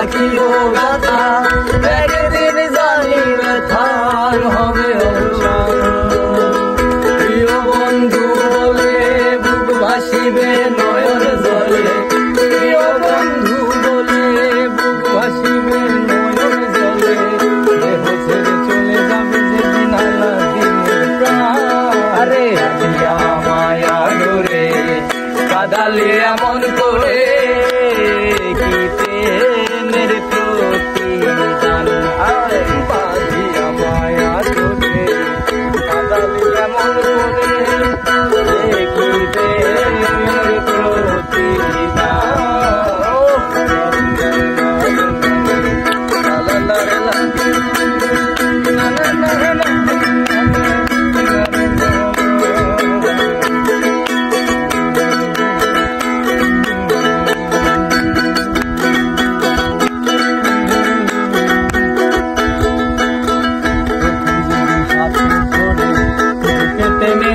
রাখিব গাথা, একদিন জানি ব্যথার হবে অবসান। প্রিয় বন্ধু বলে বুক ভাসিবে নয়ন জলে, প্রিয় বন্ধু বলে বুক ভাসিবে নয়ন জলে, দেহ ছেড়ে চলে যাবে যেদিন আল্লাহ দিনের প্রাণ। আরে আদিয়া মায়া ডোরে কাদালে এমন করে, কি প্রেমের প্রতিদান। আরে বাঁধিয়া মায়া ডোরে কাদালে এমন করে, কি প্রেমের প্রতিদান। লা লা লা লা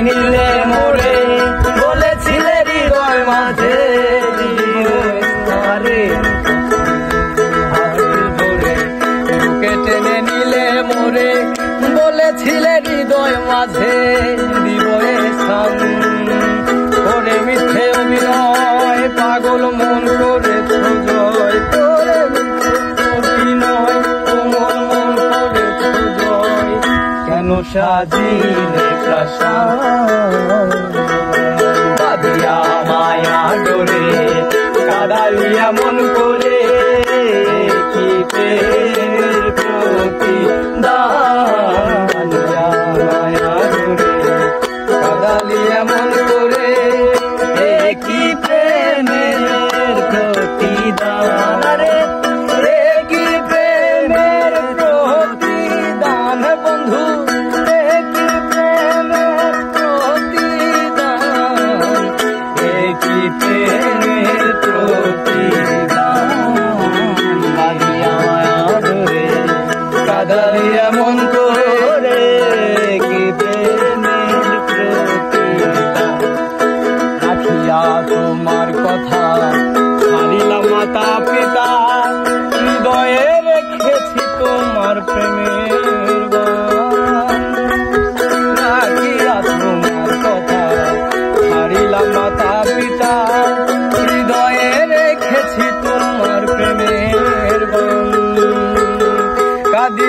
নিলে মোরে বলেছিলে হৃদয় মাঝে, বুকে টেনে নিলে মোরে বলেছিলে হৃদয় মাঝে দিব স্থান। করে মিথ্যে অভিনয় পাগল মন করেছ জয়, করে মিথ্যে অভিনয় কোমল মন করেছ জয়, কেন সাজিলে প্রাসাদ। বাঁধিয়া মায়া ডোরে কাদালিয়া মন করে, কি প্রেমের প্রতিদান। মায়া ডোরে কাদালিয়া মন করে, কি প্রেমের প্রতিদান। রে কি প্রেমের প্রতিদান বন্ধু, কি প্রেমের প্রতিদান, কি প্রেমের প্রতিদান। বাঁধিয়া মায়া ডোরে কাদালিয়া মন করে, কি প্রেমের প্রতিদান। রাখিয়া তোমার কথা হারিলাম মাতা পিতা, হৃদয়ে রেখেছি তোমার প্রেমের গান। রাখিয়া তোমার কথা হারিলাম মাতা পিতা, হৃদয়ে রেখেছি তোমার প্রেমের গান। কাঁদি